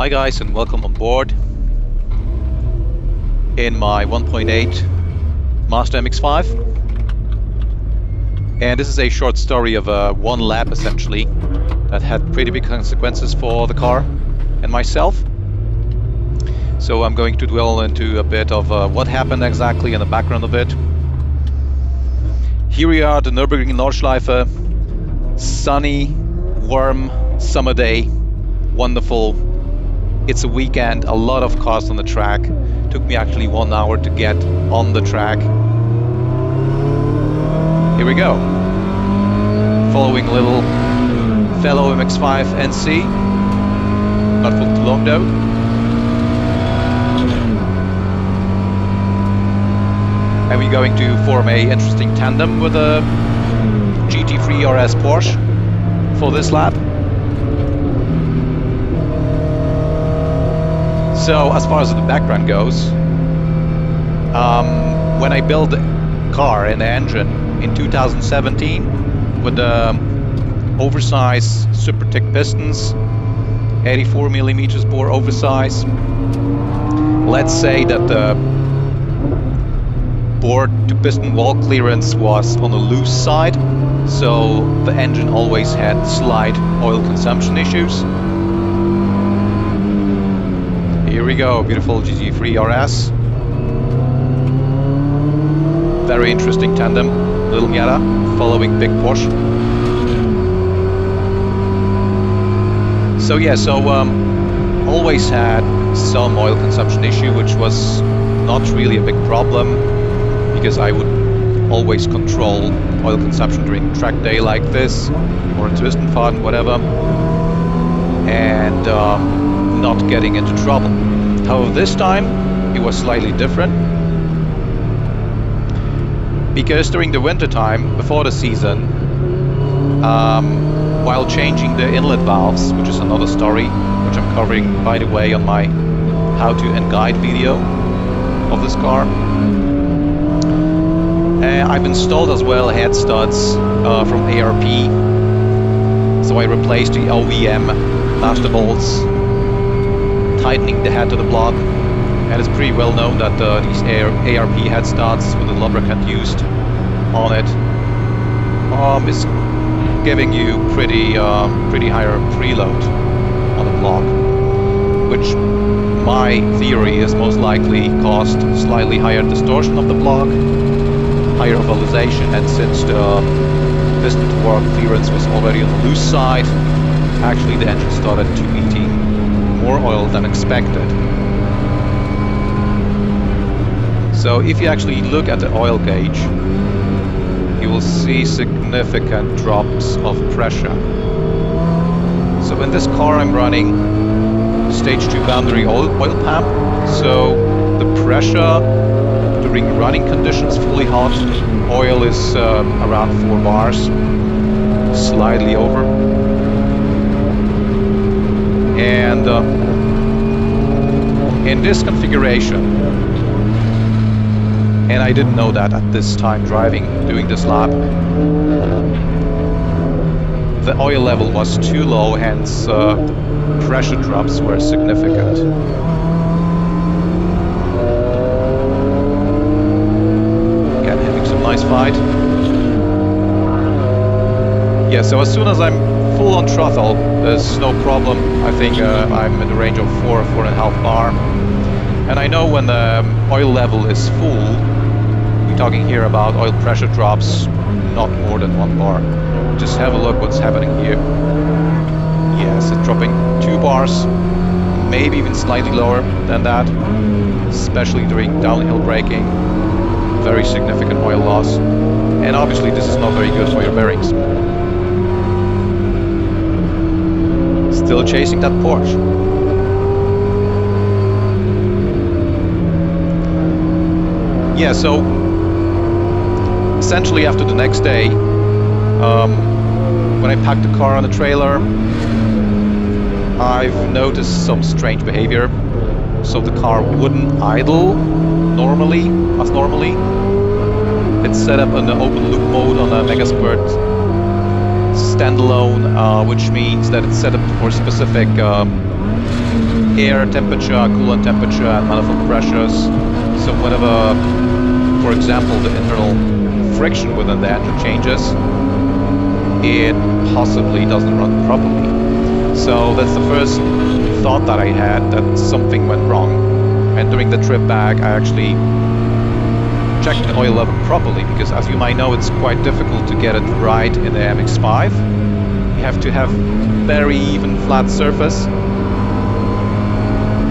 Hi guys and welcome on board in my 1.8 Master MX-5. And this is a short story of one lap essentially that had pretty big consequences for the car and myself. So I'm going to dwell into a bit of what happened exactly and the background of it. Here we are, the Nurburgring Nordschleife, sunny, warm, summer day, wonderful. It's a weekend, a lot of cars on the track. Took me actually 1 hour to get on the track. Here we go. Following a little fellow MX-5 NC. Not for too long though. And we're going to form a interesting tandem with a GT3 RS Porsche for this lap. So as far as the background goes, when I built the car and the engine in 2017 with the oversized super thick pistons, 84 millimeters bore oversize, let's say that the bore to piston wall clearance was on the loose side, so the engine always had slight oil consumption issues. Here we go, beautiful GT3 RS. Very interesting tandem, little Miata following big Porsche. So yeah, always had some oil consumption issue, which was not really a big problem because I would always control oil consumption during track day like this or in Zwischenfahrten, whatever, and not getting into trouble. However, this time it was slightly different because during the winter time before the season, while changing the inlet valves, which is another story which I'm covering by the way on my how to and guide video of this car, I've installed as well head studs from ARP, so I replaced the OEM master bolts, tightening the head to the block, and it's pretty well known that these ARP head studs with the lubricant used on it is giving you pretty higher preload on the block, which my theory is most likely caused slightly higher distortion of the block, higher ovalization, and since the piston to bore clearance was already on the loose side, actually the engine started to eating more oil than expected. So if you actually look at the oil gauge, you will see significant drops of pressure. So in this car I'm running stage 2 boundary oil pump, so the pressure during running conditions fully hot, oil is around 4 bars, slightly over. And in this configuration, and I didn't know that at this time doing this lap, the oil level was too low, hence the pressure drops were significant. Again, having some nice fight. Yeah, so as soon as I'm full on throttle, there's no problem. I think I'm in the range of 4.5 bar. And I know when the oil level is full, we're talking here about oil pressure drops not more than 1 bar. Just have a look what's happening here. Yes, it's dropping 2 bars, maybe even slightly lower than that, especially during downhill braking. Very significant oil loss. And obviously this is not very good for your bearings. Still chasing that Porsche. Yeah, so essentially after the next day, when I packed the car on the trailer, I've noticed some strange behavior. So the car wouldn't idle normally. It's set up in the open loop mode on a Megasquirt standalone, which means that it's set up for specific air temperature, coolant temperature, and manifold pressures. So whenever, for example, the internal friction within the engine changes, it possibly doesn't run properly. So that's the first thought that I had, that something went wrong. And during the trip back, I actually checked the oil level properly, because as you might know, it's quite difficult to get it right in the MX-5. You have to have very even flat surface.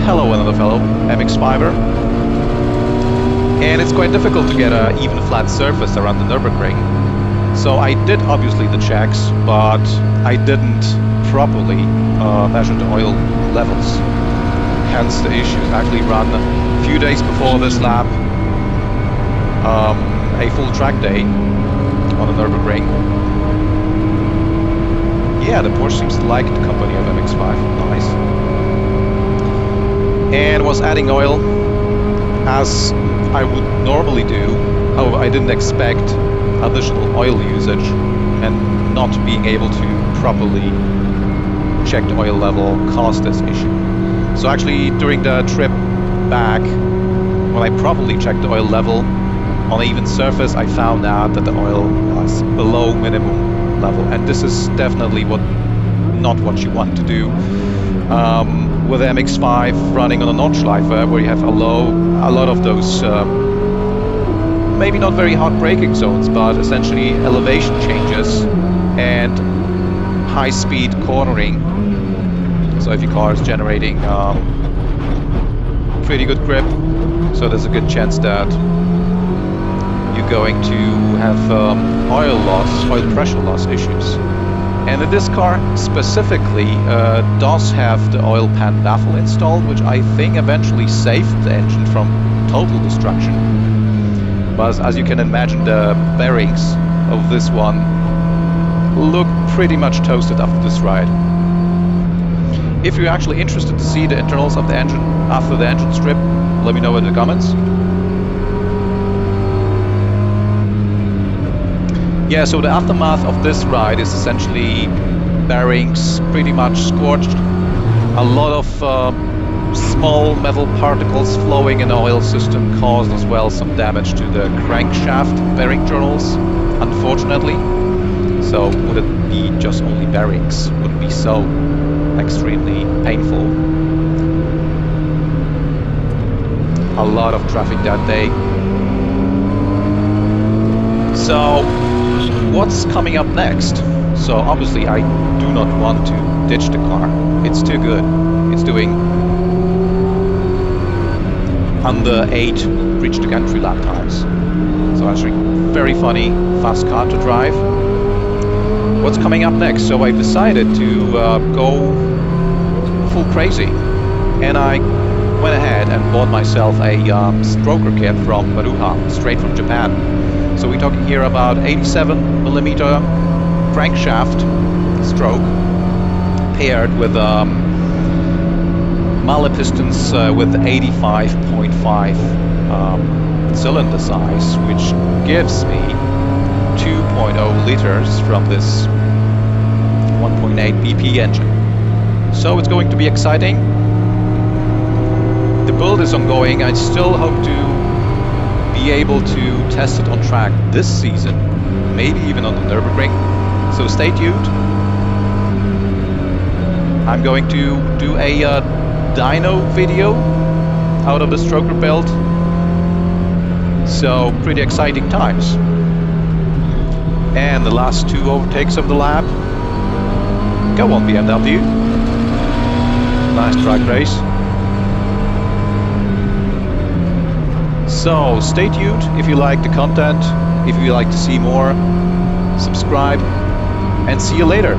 Hello, another fellow MX-5er. And it's quite difficult to get an even flat surface around the Nurburgring. So I did obviously the checks, but I didn't properly measure the oil levels. Hence the issues. I actually run a few days before this lap a full track day on the Nurburgring. Yeah, the Porsche seems to like the company of MX-5. Nice. And was adding oil as I would normally do. However, I didn't expect additional oil usage and not being able to properly check the oil level caused this issue. So actually during the trip back, when I properly checked the oil level on an even surface, I found out that the oil was below minimum level, and this is definitely not what you want to do with MX-5 running on a Nordschleife, where you have a lot of those maybe not very hard braking zones, but essentially elevation changes and high-speed cornering. So if your car is generating pretty good grip, so there's a good chance that you're going to have oil pressure loss issues. And in this car specifically does have the oil pan baffle installed, which I think eventually saved the engine from total destruction. But as you can imagine, the bearings of this one look pretty much toasted after this ride. If you're actually interested to see the internals of the engine after the engine strip, let me know in the comments. Yeah, so the aftermath of this ride is essentially bearings pretty much scorched, a lot of small metal particles flowing in the oil system caused as well some damage to the crankshaft bearing journals, unfortunately. So would it be just only bearings? Would it be so extremely painful? A lot of traffic that day. So what's coming up next? So obviously I do not want to ditch the car. It's too good. It's doing under 8 reach to entry lap times. So actually very funny, fast car to drive. What's coming up next? So I decided to go full crazy, and I went ahead and bought myself a stroker kit from Maruha, straight from Japan. So we're talking here about 87mm crankshaft stroke paired with mallet pistons with 85.5 cylinder size, which gives me 2.0 liters from this 1.8 BP engine. So it's going to be exciting. The build is ongoing. I still hope to be able to test it on track this season, maybe even on the Nurburgring. So stay tuned. I'm going to do a dyno video out of the stroker build. So pretty exciting times. And the last 2 overtakes of the lap. Go on, BMW. Nice track race. So stay tuned if you like the content, if you like to see more, subscribe, and see you later.